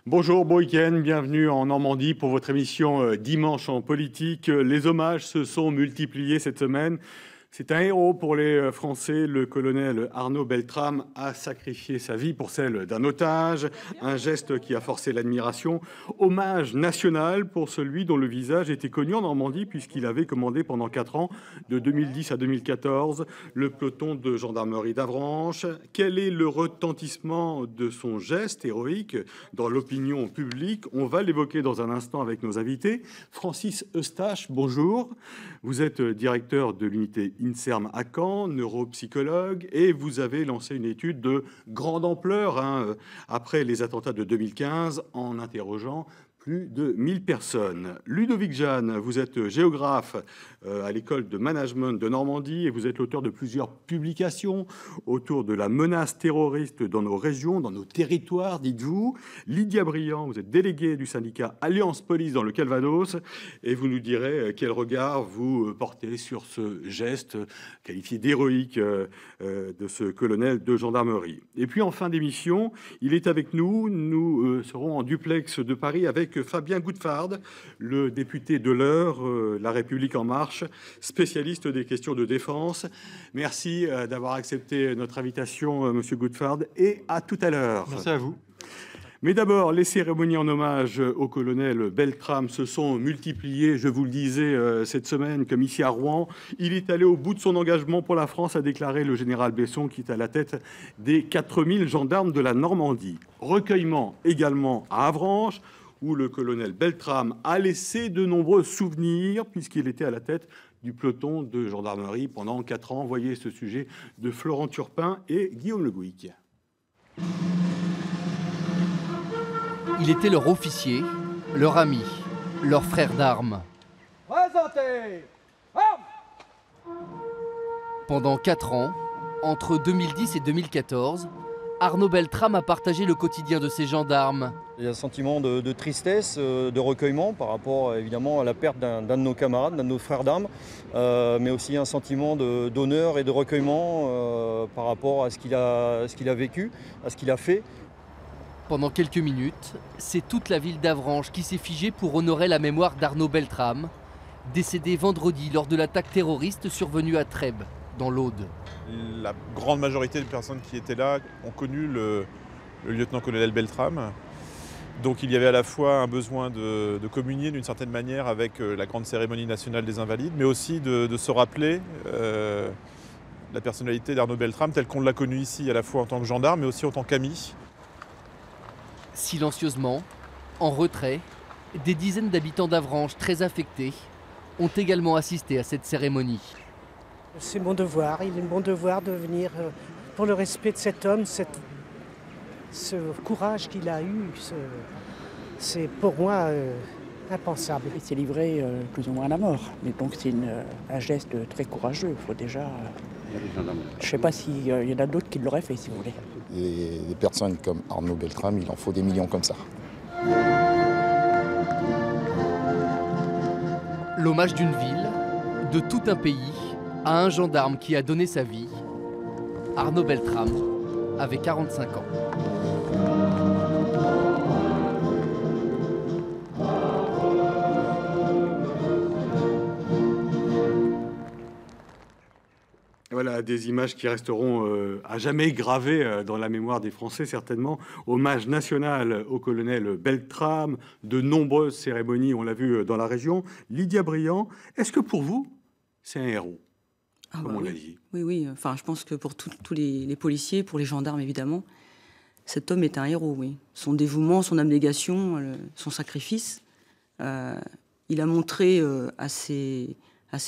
Bonjour, bon week-end, bienvenue en Normandie pour votre émission Dimanche en politique. Les hommages se sont multipliés cette semaine. C'est un héros pour les Français. Le colonel Arnaud Beltrame a sacrifié sa vie pour celle d'un otage, un geste qui a forcé l'admiration. Hommage national pour celui dont le visage était connu en Normandie puisqu'il avait commandé pendant 4 ans, de 2010 à 2014, le peloton de gendarmerie d'Avranches. Quel est le retentissement de son geste héroïque dans l'opinion publique? On va l'évoquer dans un instant avec nos invités. Francis Eustache, bonjour. Vous êtes directeur de l'unité INSERM à Caen, neuropsychologue, et vous avez lancé une étude de grande ampleur après les attentats de 2015 en interrogeant plus de 1000 personnes. Ludovic Jeanne, vous êtes géographe à l'école de management de Normandie et vous êtes l'auteur de plusieurs publications autour de la menace terroriste dans nos régions, dans nos territoires, dites-vous. Lydia Briand, vous êtes déléguée du syndicat Alliance Police dans le Calvados et vous nous direz quel regard vous portez sur ce geste qualifié d'héroïque de ce colonel de gendarmerie. Et puis en fin d'émission, il est avec nous. Nous serons en duplex de Paris avec Fabien Goudfard, le député de l'Eure, La République En Marche, spécialiste des questions de défense. Merci d'avoir accepté notre invitation, Monsieur Goudfard, et à tout à l'heure. Merci à vous. Mais d'abord, les cérémonies en hommage au colonel Beltrame se sont multipliées, je vous le disais, cette semaine, comme ici à Rouen. Il est allé au bout de son engagement pour la France, a déclaré le général Besson, qui est à la tête des 4000 gendarmes de la Normandie. Recueillement également à Avranches, où le colonel Beltrame a laissé de nombreux souvenirs, puisqu'il était à la tête du peloton de gendarmerie pendant 4 ans. Voyez ce sujet de Florent Turpin et Guillaume Le Gouic. Il était leur officier, leur ami, leur frère d'armes. Présentez ! Pendant 4 ans, entre 2010 et 2014, Arnaud Beltrame a partagé le quotidien de ses gendarmes. Il y a un sentiment de tristesse, de recueillement par rapport évidemment à la perte d'un de nos camarades, d'un de nos frères d'armes, mais aussi un sentiment d'honneur et de recueillement par rapport à ce qu'il a vécu, à ce qu'il a fait. Pendant quelques minutes, c'est toute la ville d'Avranches qui s'est figée pour honorer la mémoire d'Arnaud Beltrame, décédé vendredi lors de l'attaque terroriste survenue à Trèbes, dans l'Aude. La grande majorité des personnes qui étaient là ont connu le lieutenant-colonel Beltrame. Donc il y avait à la fois un besoin de communier d'une certaine manière avec la grande cérémonie nationale des Invalides, mais aussi de se rappeler la personnalité d'Arnaud Beltrame telle qu'on l'a connu ici, à la fois en tant que gendarme, mais aussi en tant qu'ami. Silencieusement, en retrait, des dizaines d'habitants d'Avranches très affectés ont également assisté à cette cérémonie. C'est mon devoir, il est mon devoir de venir pour le respect de cet homme, ce courage qu'il a eu, c'est pour moi impensable. Il s'est livré plus ou moins à la mort, mais donc c'est un geste très courageux. Il faut déjà. Je ne sais pas s'il y en a d'autres qui l'auraient fait, si vous voulez. Et des personnes comme Arnaud Beltrame, il en faut des millions comme ça. L'hommage d'une ville, de tout un pays, à un gendarme qui a donné sa vie. Arnaud Beltrame avait 45 ans. Voilà, des images qui resteront à jamais gravées dans la mémoire des Français, certainement. Hommage national au colonel Beltrame, de nombreuses cérémonies, on l'a vu dans la région. Lydia Briand, est-ce que pour vous, c'est un héros, comme on l'a dit? Oui. Enfin, je pense que pour tous les policiers, pour les gendarmes, évidemment, cet homme est un héros, oui. Son dévouement, son abnégation, son sacrifice, il a montré à ces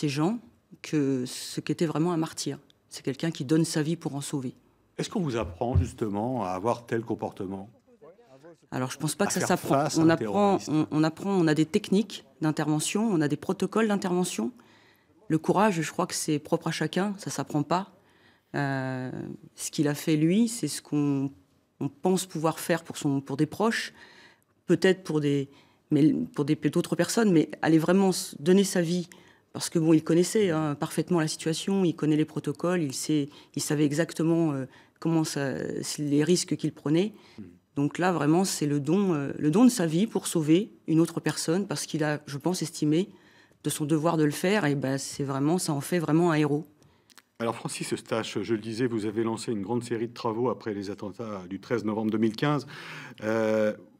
gens que ce qu'était vraiment un martyr. C'est quelqu'un qui donne sa vie pour en sauver. Est-ce qu'on vous apprend justement à avoir tel comportement? Alors, je ne pense pas que ça s'apprend. On a des techniques d'intervention, on a des protocoles d'intervention. Le courage, je crois que c'est propre à chacun, ça ne s'apprend pas. Ce qu'il a fait, lui, c'est ce qu'on pense pouvoir faire pour des proches, peut-être pour d'autres personnes, mais aller vraiment donner sa vie. Parce que il connaissait parfaitement la situation, il connaît les protocoles, il savait exactement les risques qu'il prenait. Donc là, vraiment, c'est le don de sa vie pour sauver une autre personne, parce qu'il a, je pense, estimé de son devoir de le faire, et ça en fait vraiment un héros. Alors Francis Eustache, je le disais, vous avez lancé une grande série de travaux après les attentats du 13 novembre 2015.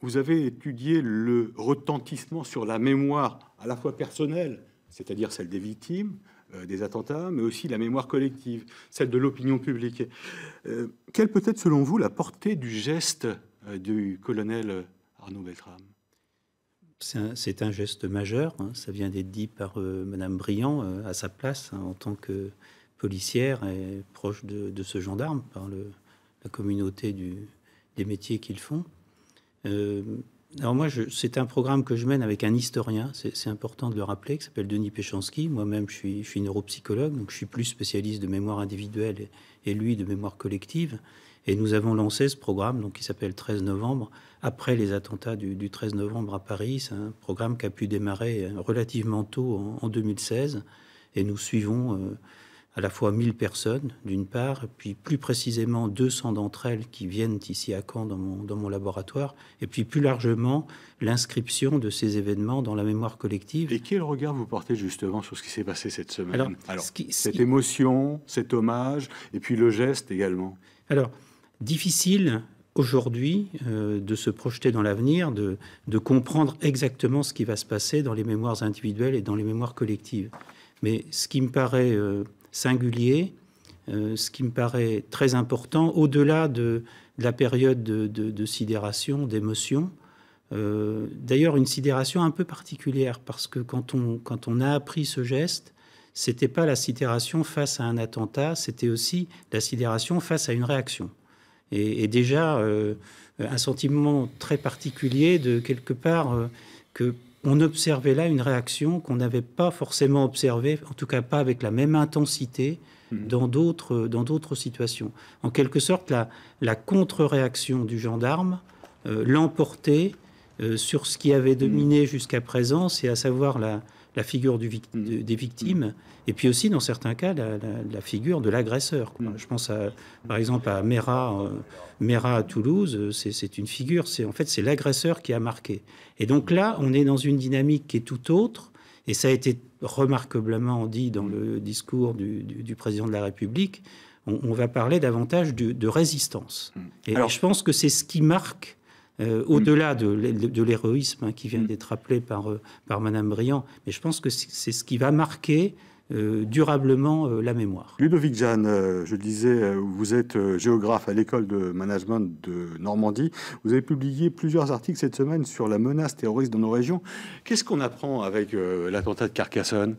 Vous avez étudié le retentissement sur la mémoire à la fois personnelle, c'est-à-dire celle des victimes des attentats, mais aussi la mémoire collective, celle de l'opinion publique. Quelle peut être, selon vous, la portée du geste du colonel Arnaud Beltrame? C'est un geste majeur, hein. Ça vient d'être dit par Madame Briand à sa place, hein, en tant que policière et proche de ce gendarme, par la communauté des métiers qu'ils font. Alors moi, c'est un programme que je mène avec un historien, c'est important de le rappeler, qui s'appelle Denis Péchanski. Moi-même, je suis neuropsychologue, donc je suis plus spécialiste de mémoire individuelle et lui de mémoire collective. Et nous avons lancé ce programme donc, qui s'appelle 13 novembre, après les attentats du 13 novembre à Paris. C'est un programme qui a pu démarrer relativement tôt en 2016. Et nous suivons à la fois 1000 personnes, d'une part, puis plus précisément 200 d'entre elles qui viennent ici à Caen dans mon laboratoire, et puis plus largement l'inscription de ces événements dans la mémoire collective. Et quel regard vous portez justement sur ce qui s'est passé cette semaine? Alors cette émotion, cet hommage, et puis le geste également. Alors, difficile aujourd'hui de se projeter dans l'avenir, de comprendre exactement ce qui va se passer dans les mémoires individuelles et dans les mémoires collectives. Mais ce qui me paraît singulier, ce qui me paraît très important, au-delà de la période de sidération, d'émotion, d'ailleurs une sidération un peu particulière, parce que quand on a appris ce geste, c'était pas la sidération face à un attentat, c'était aussi la sidération face à une réaction. Et déjà, un sentiment très particulier de quelque part qu'on observait là une réaction qu'on n'avait pas forcément observée, en tout cas pas avec la même intensité dans d'autres situations. En quelque sorte, la contre-réaction du gendarme l'emportait sur ce qui avait dominé jusqu'à présent, c'est à savoir la figure des victimes, et puis aussi, dans certains cas, la figure de l'agresseur. Je pense par exemple à Mera à Toulouse, c'est une figure, en fait, c'est l'agresseur qui a marqué. Et donc là, on est dans une dynamique qui est tout autre, et ça a été remarquablement dit dans le discours du président de la République, on va parler davantage de résistance. Et alors, je pense que c'est ce qui marque, au-delà de l'héroïsme qui vient d'être rappelé par Madame Briand, mais je pense que c'est ce qui va marquer durablement la mémoire. Ludovic Jeanne, je le disais, vous êtes géographe à l'école de management de Normandie. Vous avez publié plusieurs articles cette semaine sur la menace terroriste dans nos régions. Qu'est-ce qu'on apprend avec l'attentat de Carcassonne ?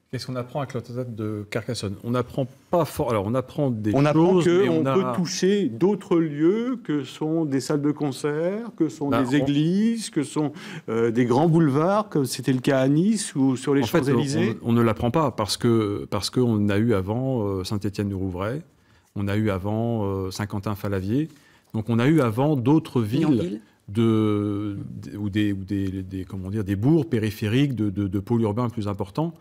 Qu'est-ce qu'on apprend avec l'attentat de Carcassonne? On n'apprend pas fort. Alors, on apprend des choses. On apprend qu'on peut toucher d'autres lieux que sont des salles de concert, que sont des églises, que sont des grands boulevards, comme c'était le cas à Nice ou sur les Champs-Élysées. On ne l'apprend pas parce qu'on a eu avant Saint-Étienne-du-Rouvray, on a eu avant Saint-Quentin-Fallavier. Donc, on a eu avant d'autres villes ou des bourgs périphériques de pôles urbains plus importants.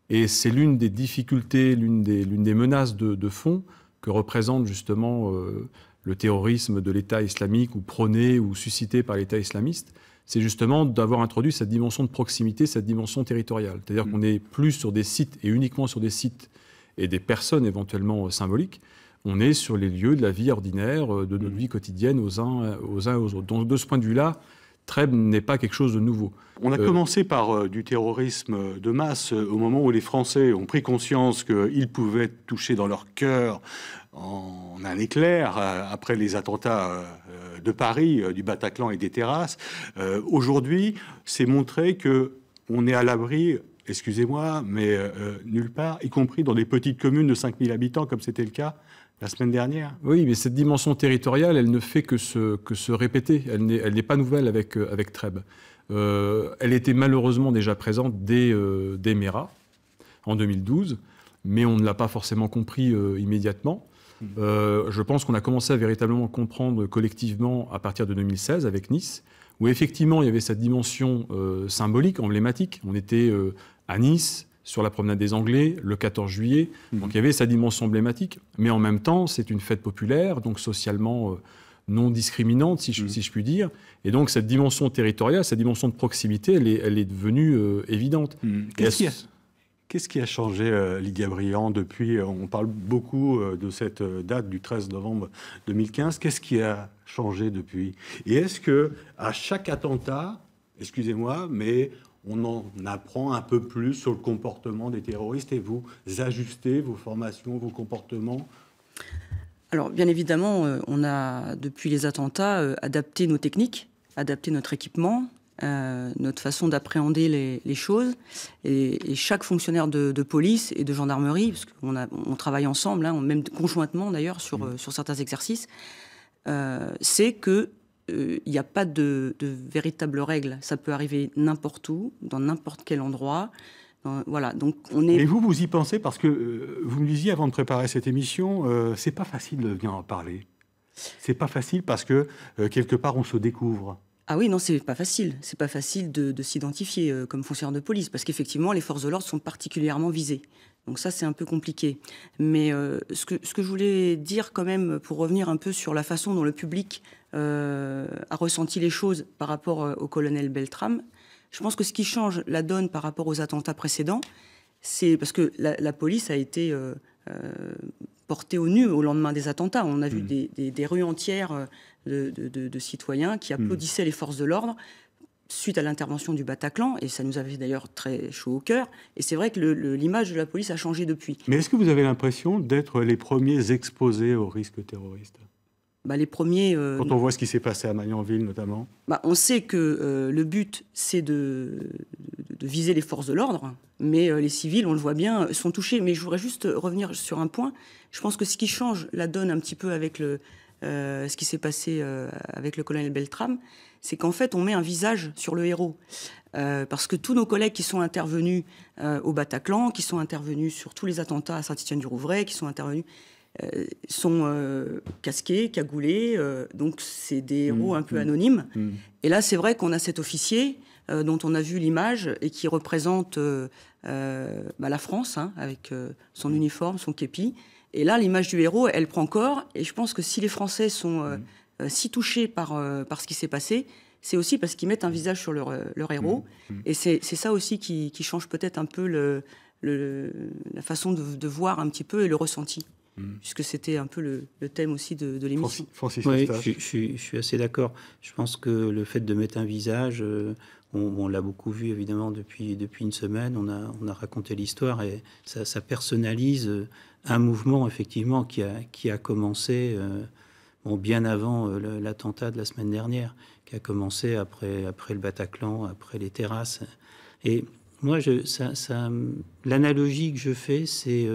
Et c'est l'une des difficultés, l'une des menaces de fond que représente justement le terrorisme de l'État islamique ou prôné ou suscité par l'État islamiste. C'est justement d'avoir introduit cette dimension de proximité, cette dimension territoriale. C'est-à-dire qu'on n'est plus sur des sites et uniquement sur des sites et des personnes éventuellement symboliques. On est sur les lieux de la vie ordinaire, de notre vie quotidienne aux uns et aux autres. Donc de ce point de vue-là, Trèbes n'est pas quelque chose de nouveau. On a commencé par du terrorisme de masse au moment où les Français ont pris conscience qu'ils pouvaient toucher dans leur cœur en un éclair après les attentats de Paris, du Bataclan et des terrasses. Aujourd'hui, c'est montré qu'on est à l'abri, excusez-moi, mais nulle part, y compris dans des petites communes de 5000 habitants, comme c'était le cas la semaine dernière. Oui, mais cette dimension territoriale, elle ne fait que se répéter. Elle n'est pas nouvelle avec Trèbes. Elle était malheureusement déjà présente dès Mera, en 2012, mais on ne l'a pas forcément compris immédiatement. Je pense qu'on a commencé à véritablement comprendre collectivement à partir de 2016 avec Nice, où effectivement il y avait cette dimension symbolique, emblématique. On était à Nice, sur la promenade des Anglais, le 14 juillet. Donc il y avait sa dimension emblématique. Mais en même temps, c'est une fête populaire, donc socialement non discriminante, si je puis dire. Et donc, cette dimension territoriale, cette dimension de proximité, elle est devenue évidente. Qu'est-ce qui a changé, Lydia Briand, depuis? On parle beaucoup de cette date du 13 novembre 2015. Qu'est-ce qui a changé depuis? Et est-ce qu'à chaque attentat, excusez-moi, mais on en apprend un peu plus sur le comportement des terroristes et vous ajustez vos formations, vos comportements? Alors, bien évidemment, on a, depuis les attentats, adapté nos techniques, adapté notre équipement, notre façon d'appréhender les choses. Et chaque fonctionnaire de police et de gendarmerie, parce qu'on travaille ensemble, hein, même conjointement d'ailleurs, sur certains exercices, c'est que il n'y a pas de véritable règle. Ça peut arriver n'importe où, dans n'importe quel endroit. Voilà, donc on est... Et vous y pensez parce que vous me disiez avant de préparer cette émission, c'est pas facile de venir en parler. C'est pas facile parce que quelque part on se découvre. Ah oui, non, c'est pas facile. C'est pas facile de s'identifier comme fonctionnaire de police parce qu'effectivement les forces de l'ordre sont particulièrement visées. Donc ça, c'est un peu compliqué. Mais ce que je voulais dire quand même, pour revenir un peu sur la façon dont le public a ressenti les choses par rapport au colonel Beltrame, je pense que ce qui change la donne par rapport aux attentats précédents, c'est parce que la police a été portée au nu au lendemain des attentats. On a vu des rues entières de citoyens qui applaudissaient les forces de l'ordre suite à l'intervention du Bataclan, et ça nous avait d'ailleurs très chaud au cœur. Et c'est vrai que l'image de la police a changé depuis. Mais est-ce que vous avez l'impression d'être les premiers exposés au risque terroriste ? Les premiers... Quand on voit ce qui s'est passé à Magnanville, notamment. On sait que le but, c'est de viser les forces de l'ordre, mais les civils, on le voit bien, sont touchés. Mais je voudrais juste revenir sur un point. Je pense que ce qui change la donne un petit peu avec ce qui s'est passé avec le colonel Beltrame, c'est qu'en fait, on met un visage sur le héros. Parce que tous nos collègues qui sont intervenus au Bataclan, qui sont intervenus sur tous les attentats à Saint-Étienne-du-Rouvray, qui sont intervenus... sont casqués, cagoulés, donc c'est des héros un peu anonymes. Et là, c'est vrai qu'on a cet officier dont on a vu l'image et qui représente la France, hein, avec son uniforme, son képi. Et là, l'image du héros, elle prend corps. Et je pense que si les Français sont si touchés par ce qui s'est passé, c'est aussi parce qu'ils mettent un visage sur leur héros. Et c'est ça aussi qui change peut-être un peu la façon de voir un petit peu et le ressenti. Puisque c'était un peu le thème aussi de l'émission. Oui, je suis assez d'accord. Je pense que le fait de mettre un visage, on l'a beaucoup vu évidemment depuis une semaine, on a raconté l'histoire et ça personnalise un mouvement effectivement qui a commencé bien avant l'attentat de la semaine dernière, qui a commencé après le Bataclan, après les terrasses. Et moi, l'analogie que je fais, c'est...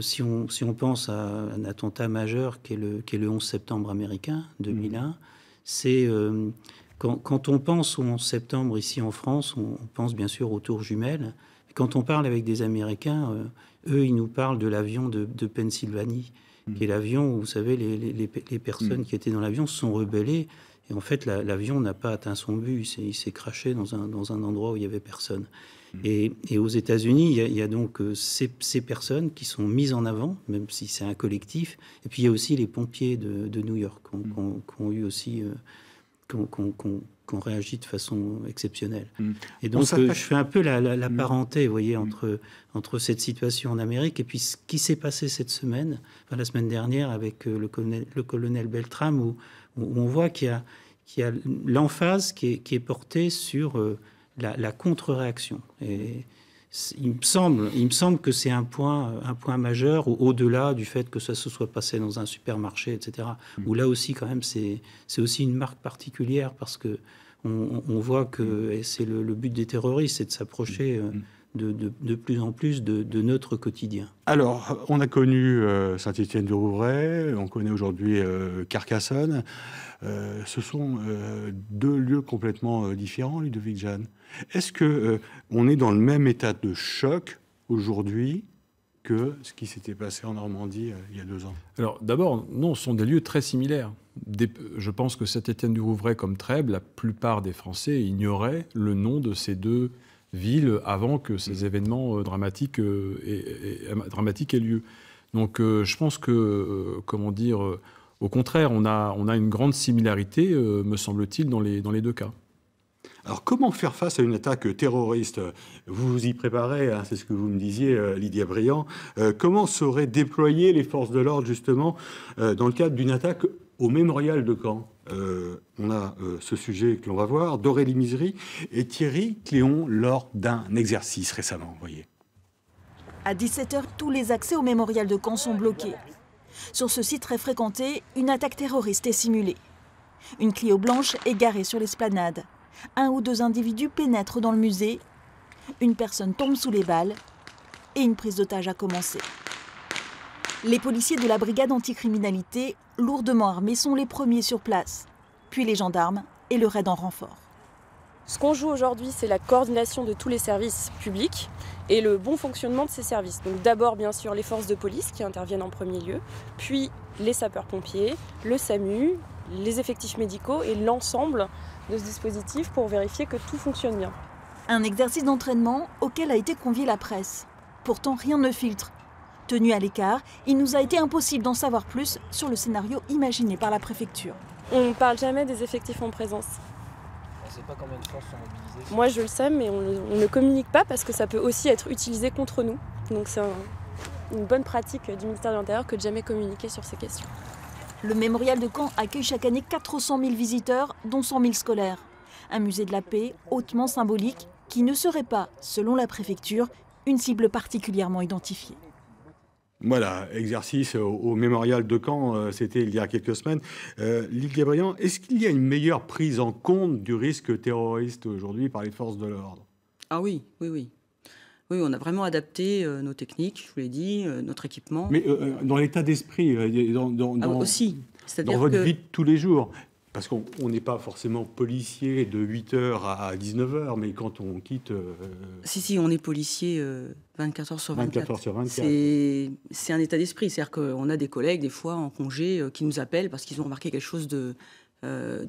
Si on pense à un attentat majeur qui est le 11 septembre américain 2001, c'est quand on pense au 11 septembre ici en France, on pense bien sûr aux tours jumelles. Quand on parle avec des Américains, eux, ils nous parlent de l'avion de Pennsylvanie, qui est l'avion où, vous savez, les personnes qui étaient dans l'avion se sont rebellées. Et en fait, l'avion n'a pas atteint son but, il s'est crashé dans un endroit où il n'y avait personne. Et aux États-Unis, il y a donc ces personnes qui sont mises en avant, même si c'est un collectif. Et puis il y a aussi les pompiers de New York qui ont eu aussi, qui ont réagi de façon exceptionnelle. Et donc je fais un peu la parenté, vous voyez, entre cette situation en Amérique et puis ce qui s'est passé cette semaine, la semaine dernière avec le colonel Beltrame, où on voit qu'il y a l'emphase qui est portée sur la contre-réaction. Et il me semble que c'est un point majeur, au-delà du fait que ça se soit passé dans un supermarché, etc. Où là aussi, quand même, c'est aussi une marque particulière parce que on voit que c'est le but des terroristes, c'est de s'approcher de plus en plus de notre quotidien. Alors, on a connu Saint-Étienne-du-Rouvray, on connaît aujourd'hui Carcassonne. Ce sont deux lieux complètement différents, Ludovic Jeanne. Est-ce qu'on est dans le même état de choc aujourd'hui que ce qui s'était passé en Normandie il y a 2 ans? Alors, d'abord, non, ce sont des lieux très similaires. Je pense que Saint-Étienne-du-Rouvray comme Trèbes, la plupart des Français ignoraient le nom de ces deux villes avant que ces événements dramatiques aient lieu. Donc je pense que, Au contraire, on a une grande similarité, me semble-t-il, dans les deux cas. Alors, comment faire face à une attaque terroriste? Vous vous y préparez, hein, c'est ce que vous me disiez, Lydia Briand. Comment seraient déployées les forces de l'ordre, justement, dans le cadre d'une attaque au mémorial de Caen? On a ce sujet que l'on va voir, d'Aurélie Misery et Thierry Cléon, lors d'un exercice récemment, vous voyez. À 17h, tous les accès au mémorial de Caen sont bloqués. Sur ce site très fréquenté, une attaque terroriste est simulée. Une Clio blanche est garée sur l'esplanade. 1 ou 2 individus pénètrent dans le musée. Une personne tombe sous les balles et une prise d'otage a commencé. Les policiers de la brigade anticriminalité, lourdement armés, sont les premiers sur place. Puis les gendarmes et le raid en renfort. Ce qu'on joue aujourd'hui, c'est la coordination de tous les services publics et le bon fonctionnement de ces services. Donc d'abord, bien sûr, les forces de police qui interviennent en premier lieu, puis les sapeurs-pompiers, le SAMU, les effectifs médicaux et l'ensemble de ce dispositif pour vérifier que tout fonctionne bien. Un exercice d'entraînement auquel a été conviée la presse. Pourtant, rien ne filtre. Tenu à l'écart, il nous a été impossible d'en savoir plus sur le scénario imaginé par la préfecture. On ne parle jamais des effectifs en présence. On ne sait pas combien de forces sont mobilisées. Moi, je le sais, mais on ne communique pas parce que ça peut aussi être utilisé contre nous. Donc c'est une bonne pratique du ministère de l'Intérieur que de jamais communiquer sur ces questions. Le mémorial de Caen accueille chaque année 400 000 visiteurs, dont 100 000 scolaires. Un musée de la paix hautement symbolique qui ne serait pas, selon la préfecture, une cible particulièrement identifiée. Voilà, exercice au mémorial de Caen, c'était il y a quelques semaines. Lydia Briand, est-ce qu'il y a une meilleure prise en compte du risque terroriste aujourd'hui par les forces de l'ordre? Ah oui. Oui, on a vraiment adapté nos techniques, je vous l'ai dit, notre équipement. Mais dans l'état d'esprit, aussi. Dans votre vie de tous les jours, parce qu'on n'est pas forcément policier de 8h à 19h, mais quand on quitte... Si, on est policier 24 heures sur 24. 24 heures sur 24. C'est un état d'esprit, c'est-à-dire qu'on a des collègues, des fois, en congé, qui nous appellent parce qu'ils ont remarqué quelque chose de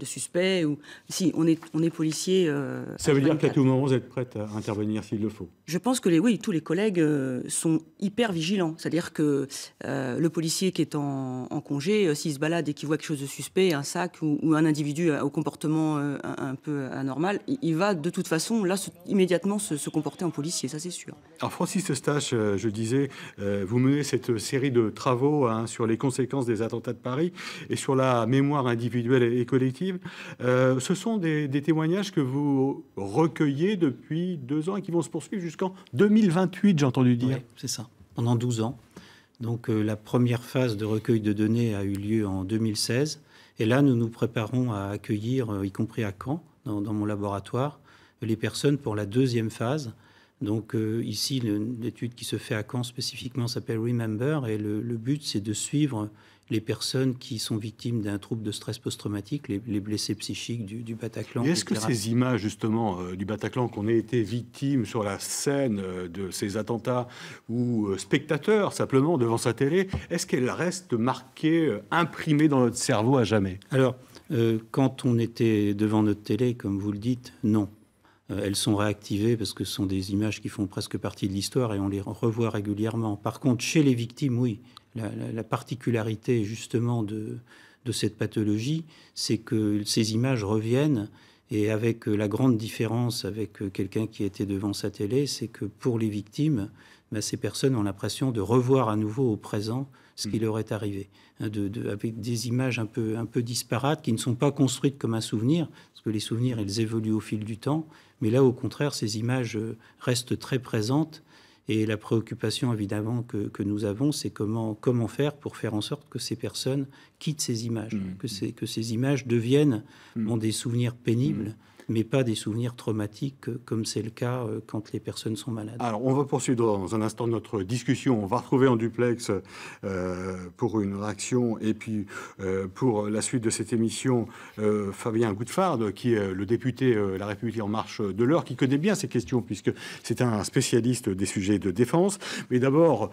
suspect. Si, on est policier... Ça veut dire qu'à tout moment, vous êtes prête à intervenir s'il le faut? Je pense que tous les collègues sont hyper vigilants. C'est-à-dire que le policier qui est en congé, s'il se balade et qu'il voit quelque chose de suspect, un sac ou un individu au comportement un peu anormal, il va de toute façon, là, immédiatement se comporter en policier, ça c'est sûr. Alors Francis Eustache, je disais, vous menez cette série de travaux sur les conséquences des attentats de Paris et sur la mémoire individuelle et collective. Ce sont des témoignages que vous recueillez depuis 2 ans et qui vont se poursuivre jusqu'en 2028, j'ai entendu dire. Oui, c'est ça, pendant 12 ans. Donc la première phase de recueil de données a eu lieu en 2016. Et là, nous nous préparons à accueillir, y compris à Caen, dans mon laboratoire, les personnes pour la deuxième phase. Donc ici, l'étude qui se fait à Caen spécifiquement s'appelle Remember. Et le but, c'est de suivre les personnes qui sont victimes d'un trouble de stress post-traumatique, les blessés psychiques du Bataclan. Et est-ce que ces images, justement, du Bataclan, qu'on ait été victime sur la scène de ces attentats ou spectateurs, simplement, devant sa télé, est-ce qu'elles restent marquées, imprimées dans notre cerveau à jamais? Alors, quand on était devant notre télé, comme vous le dites, non. Elles sont réactivées parce que ce sont des images qui font presque partie de l'histoire et on les revoit régulièrement. Par contre, chez les victimes, oui. La particularité justement de cette pathologie, c'est que ces images reviennent et avec la grande différence avec quelqu'un qui était devant sa télé, c'est que pour les victimes, ces personnes ont l'impression de revoir à nouveau au présent ce qui leur est arrivé, avec des images un peu disparates qui ne sont pas construites comme un souvenir, parce que les souvenirs, ils évoluent au fil du temps, mais là, au contraire, ces images restent très présentes. Et la préoccupation, évidemment, que nous avons, c'est comment faire pour faire en sorte que ces personnes quittent ces images, que ces images deviennent des souvenirs pénibles, mais pas des souvenirs traumatiques, comme c'est le cas quand les personnes sont malades. Alors, on va poursuivre dans un instant notre discussion. On va retrouver en duplex pour une réaction et puis pour la suite de cette émission, Fabien Goudfard, qui est le député La République En Marche de l'Eure, qui connaît bien ces questions, puisque c'est un spécialiste des sujets de défense. Mais d'abord,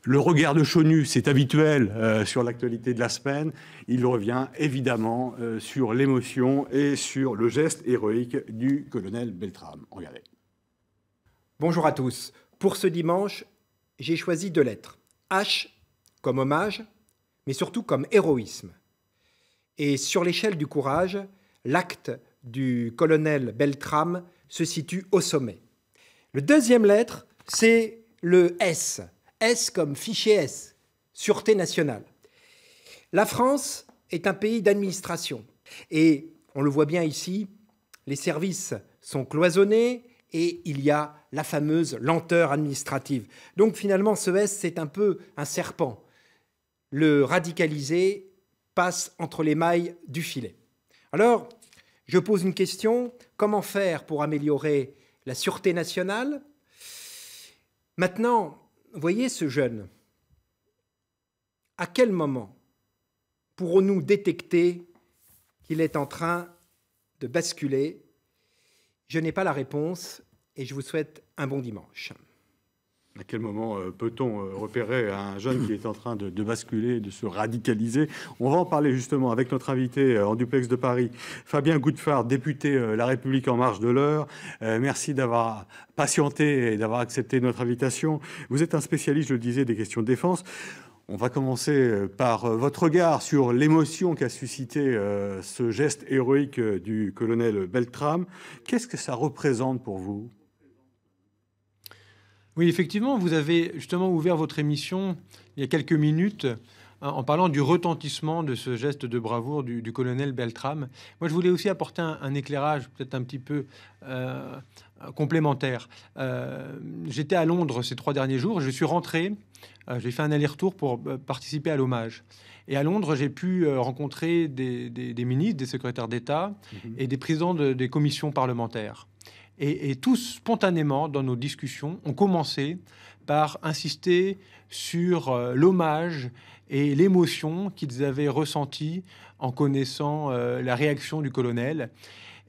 le regard de Chonu, c'est habituel sur l'actualité de la semaine. Il revient évidemment sur l'émotion et sur le geste héroïque du colonel Beltrame. Regardez. Bonjour à tous. Pour ce dimanche, j'ai choisi 2 lettres. H comme hommage mais surtout comme héroïsme. Et sur l'échelle du courage, l'acte du colonel Beltrame se situe au sommet. Le deuxième lettre, c'est le S. S comme fichier S, Sûreté nationale. La France est un pays d'administration. Et on le voit bien ici, les services sont cloisonnés et il y a la fameuse lenteur administrative. Donc finalement, ce S, c'est un peu un serpent. Le radicalisé passe entre les mailles du filet. Alors, je pose une question, comment faire pour améliorer la sûreté nationale? Maintenant, voyez ce jeune. À quel moment pourrons-nous détecter qu'il est en train de basculer? Je n'ai pas la réponse et je vous souhaite un bon dimanche. À quel moment peut-on repérer un jeune qui est en train de basculer, de se radicaliser? On va en parler justement avec notre invité en duplex de Paris, Fabien Goudefard, député La République En Marche de l'Eure. Merci d'avoir patienté et d'avoir accepté notre invitation. Vous êtes un spécialiste, je le disais, des questions de défense. On va commencer par votre regard sur l'émotion qu'a suscité ce geste héroïque du colonel Beltrame. Qu'est-ce que ça représente pour vous? Oui, effectivement, vous avez justement ouvert votre émission il y a quelques minutes en parlant du retentissement de ce geste de bravoure du colonel Beltrame. Moi, je voulais aussi apporter un éclairage peut-être un petit peu complémentaire. J'étais à Londres ces 3 derniers jours. Je suis rentré. J'ai fait un aller-retour pour participer à l'hommage. Et à Londres, j'ai pu rencontrer des ministres, des secrétaires d'État et des présidents des commissions parlementaires. Et tous, spontanément, dans nos discussions, ont commencé par insister sur l'hommage et l'émotion qu'ils avaient ressentie en connaissant la réaction du colonel.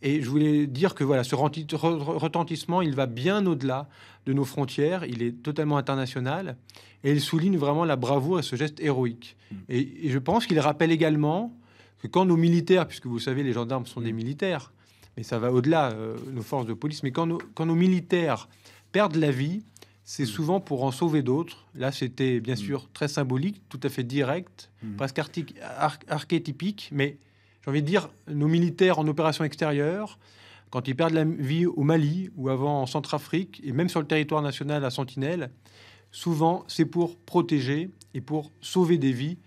Et je voulais dire que voilà, ce retentissement, il va bien au-delà de nos frontières. Il est totalement international. Et il souligne vraiment la bravoure et ce geste héroïque. Et je pense qu'il rappelle également que quand nos militaires, puisque vous savez, les gendarmes sont des militaires, mais ça va au-delà, nos forces de police. Mais quand nos militaires perdent la vie, c'est souvent pour en sauver d'autres. Là, c'était bien sûr très symbolique, tout à fait direct, presque archétypique. Mais j'ai envie de dire, nos militaires en opération extérieure, quand ils perdent la vie au Mali ou avant en Centrafrique, et même sur le territoire national à Sentinelle, souvent c'est pour protéger et pour sauver des vies,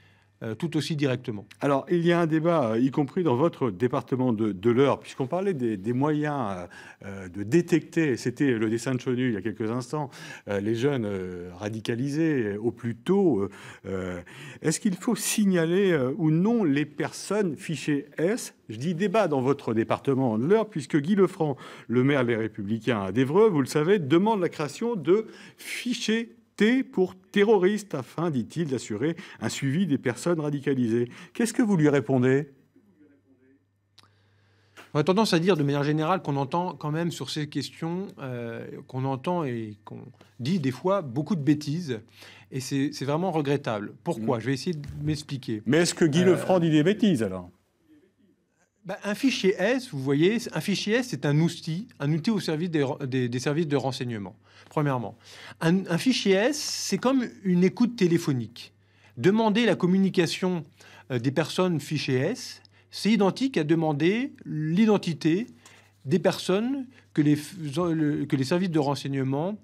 tout aussi directement. Alors, il y a un débat, y compris dans votre département de l'Eure, puisqu'on parlait des moyens de détecter, c'était le dessin de Chonu il y a quelques instants, les jeunes radicalisés au plus tôt. Est-ce qu'il faut signaler ou non les personnes fichées S? Je dis débat dans votre département de l'Eure, puisque Guy Lefranc, le maire des Républicains à d'Évreux, vous le savez, demande la création de fichiers T pour terroristes, afin, dit-il, d'assurer un suivi des personnes radicalisées. Qu'est-ce que vous lui répondez? On a tendance à dire de manière générale qu'on entend quand même sur ces questions, qu'on entend et qu'on dit des fois beaucoup de bêtises. Et c'est vraiment regrettable. Pourquoi? Je vais essayer de m'expliquer. Mais est-ce que Guy Lefranc dit des bêtises alors? Un fichier S, vous voyez, un fichier S, c'est un outil au service des services de renseignement, premièrement. Un fichier S, c'est comme une écoute téléphonique. Demander la communication des personnes fichées S, c'est identique à demander l'identité des personnes que les services de renseignement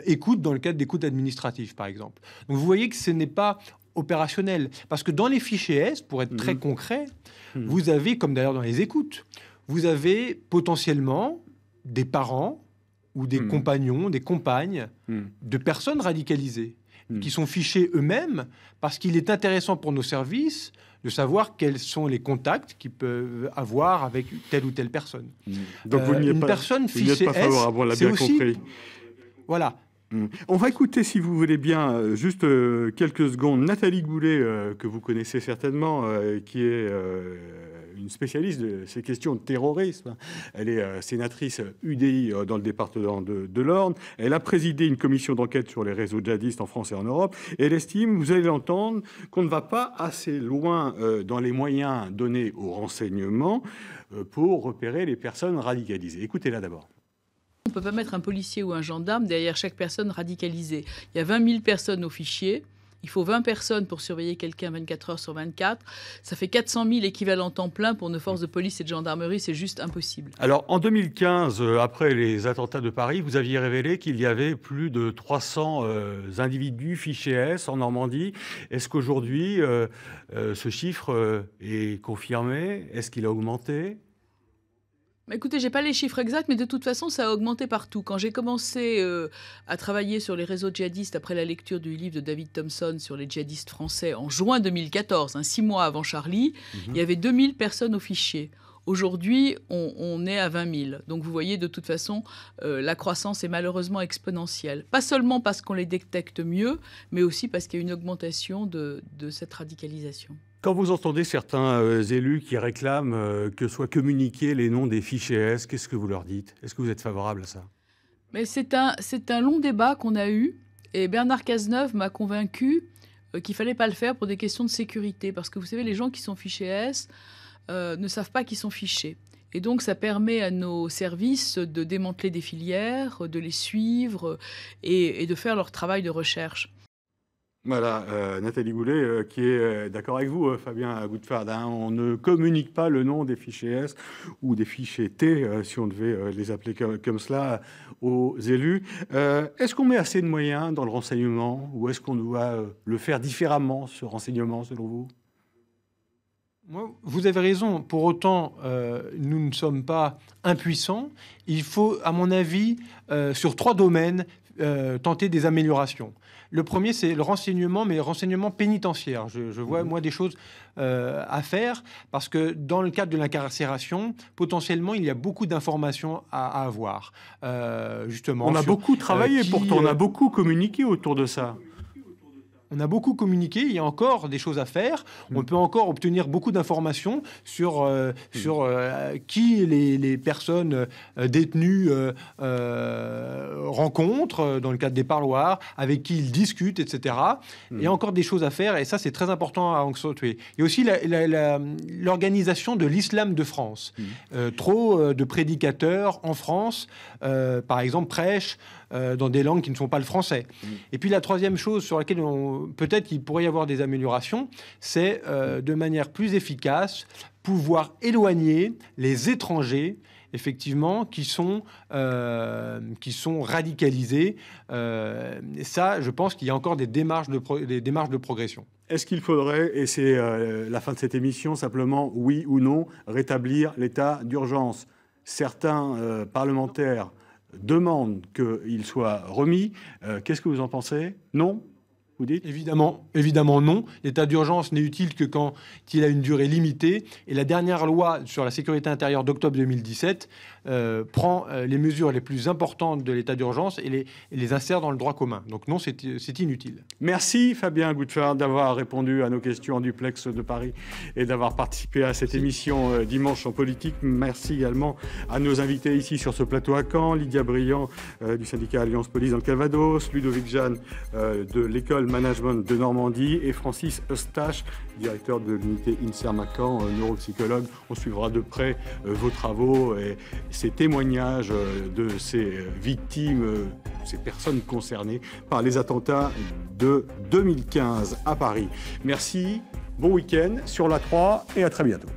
écoutent dans le cadre d'écoute administrative, par exemple. Donc vous voyez que ce n'est pas opérationnel. Parce que dans les fichiers S, pour être très concret, vous avez, comme d'ailleurs dans les écoutes, vous avez potentiellement des parents ou des compagnons, des compagnes de personnes radicalisées qui sont fichés eux-mêmes parce qu'il est intéressant pour nos services de savoir quels sont les contacts qu'ils peuvent avoir avec telle ou telle personne. Donc vous n'y êtes pas, personne fichée S, favorable, on l'a bien compris. Voilà. On va écouter, si vous voulez bien, juste quelques secondes, Nathalie Goulet, que vous connaissez certainement, qui est une spécialiste de ces questions de terrorisme. Elle est sénatrice UDI dans le département de l'Orne. Elle a présidé une commission d'enquête sur les réseaux djihadistes en France et en Europe. Et elle estime, vous allez l'entendre, qu'on ne va pas assez loin dans les moyens donnés aux renseignements pour repérer les personnes radicalisées. Écoutez-la d'abord. On ne peut pas mettre un policier ou un gendarme derrière chaque personne radicalisée. Il y a 20 000 personnes au fichier. Il faut 20 personnes pour surveiller quelqu'un 24 heures sur 24. Ça fait 400 000 équivalents temps plein pour nos forces de police et de gendarmerie. C'est juste impossible. Alors, en 2015, après les attentats de Paris, vous aviez révélé qu'il y avait plus de 300 individus fichés S en Normandie. Est-ce qu'aujourd'hui, ce chiffre est confirmé? Est-ce qu'il a augmenté? Écoutez, je n'ai pas les chiffres exacts, mais de toute façon, ça a augmenté partout. Quand j'ai commencé à travailler sur les réseaux djihadistes après la lecture du livre de David Thompson sur les djihadistes français en juin 2014, 6 mois avant Charlie, il y avait 2000 personnes au fichier. Aujourd'hui, on est à 20 000. Donc vous voyez, de toute façon, la croissance est malheureusement exponentielle. Pas seulement parce qu'on les détecte mieux, mais aussi parce qu'il y a une augmentation de cette radicalisation. Quand vous entendez certains élus qui réclament que soient communiqués les noms des fichés S, qu'est-ce que vous leur dites? Est-ce que vous êtes favorable à ça? Mais c'est un long débat qu'on a eu, et Bernard Cazeneuve m'a convaincu qu'il ne fallait pas le faire pour des questions de sécurité. Parce que vous savez, les gens qui sont fichés S ne savent pas qu'ils sont fichés. Et donc, ça permet à nos services de démanteler des filières, de les suivre et de faire leur travail de recherche. Voilà, Nathalie Goulet qui est d'accord avec vous, Fabien Goutfard. On ne communique pas le nom des fichiers S ou des fichiers T, si on devait les appeler comme cela, aux élus. Est-ce qu'on met assez de moyens dans le renseignement ou est-ce qu'on doit le faire différemment, ce renseignement, selon vous? Vous avez raison. Pour autant, nous ne sommes pas impuissants. Il faut, à mon avis, sur 3 domaines, tenter des améliorations. Le premier, c'est le renseignement, mais le renseignement pénitentiaire. Je vois, moi, des choses à faire, parce que dans le cadre de l'incarcération, potentiellement, il y a beaucoup d'informations à avoir. Justement, on a beaucoup travaillé, pourtant, on a beaucoup communiqué autour de ça. On a beaucoup communiqué, il y a encore des choses à faire. On peut encore obtenir beaucoup d'informations sur qui les personnes détenues rencontrent dans le cadre des parloirs, avec qui ils discutent, etc. Il y a encore des choses à faire et ça, c'est très important à accentuer. Il y a aussi l'organisation de l'islam de France. Trop de prédicateurs en France, par exemple, prêchent dans des langues qui ne sont pas le français. Et puis la troisième chose sur laquelle peut-être qu'il pourrait y avoir des améliorations, c'est de manière plus efficace pouvoir éloigner les étrangers effectivement, qui sont radicalisés. Ça, je pense qu'il y a encore des démarches de progression. Est-ce qu'il faudrait, et c'est la fin de cette émission, simplement, oui ou non, rétablir l'état d'urgence? Certains parlementaires demandent qu'il soit remis. Qu'est-ce que vous en pensez? Non? Vous dites? Évidemment non. L'état d'urgence n'est utile que quand il a une durée limitée. Et la dernière loi sur la sécurité intérieure d'octobre 2017 prend les mesures les plus importantes de l'état d'urgence et les insère dans le droit commun. Donc non, c'est inutile. Merci Fabien Goutfard d'avoir répondu à nos questions en duplex de Paris et d'avoir participé à cette émission Dimanche en politique. Merci également à nos invités ici sur ce plateau à Caen, Lydia Briand du syndicat Alliance Police dans le Calvados, Ludovic Jeanne de l'école Management de Normandie et Francis Eustache, directeur de l'unité INSERM Caen, neuropsychologue. On suivra de près vos travaux et ces témoignages de ces victimes, ces personnes concernées par les attentats de 2015 à Paris. Merci, bon week-end sur la 3 et à très bientôt.